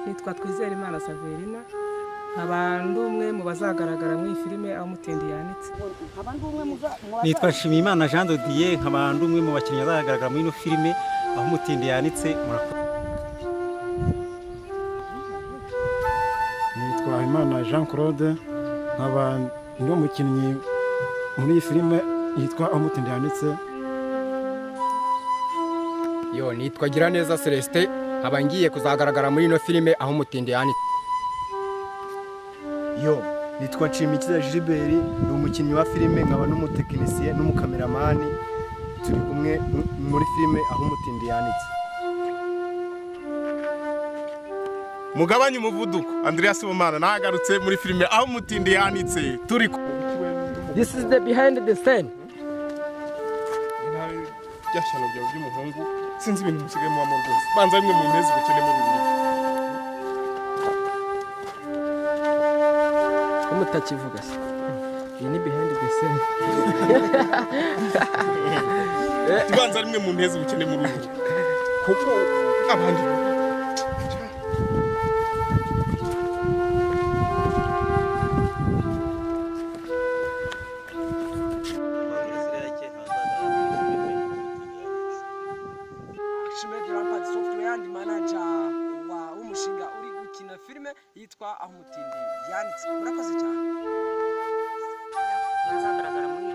Nitwa Twizeyimana Saverina, nk'abantu umwe mu bazagaragara muri filime aho umutindi yanitse. Nitwa Nshimiyimana Jean de Dieu, nk'abantu umwe mu bakinnyi bazagaragara muri ino filime aho umutindi yanitse. Nitwa Imana Jean Claude, nk'abantu umukinnyi muri iyi filime yitwa aho umutindi yanitse. Yo, nitwa Giraneza Celestin, nkaba ngiye kuzagaragara muri ino filime aho umutindi yanitse. Yo, nitwa Nshimikiza Gilbert, ni umukinnyi wa filime, nkaba n'umutekinisiye n'umukameramani. Turi kumwe muri filime aho umutindi yanitse. Mugabanye umuvuduko, Andreas Bomana nagarutse muri filime aho umutindi yanitse. Turi This is the behind the scene. Byashyano byawe by'umuhungu, sinzi ibintu musigaye mu rwose. Banza rimwe mu ntezi bukene muri ibi. Mutakivuga se. Iyi ni behind the scene. Banza rimwe mu ntezi bukene muri ibi. Kuko abandi Archimed software ndi manager wa umushinga uri gukina filime yitwa aho umutindi yanitse. Murakoze cyane. Nazagaragara muri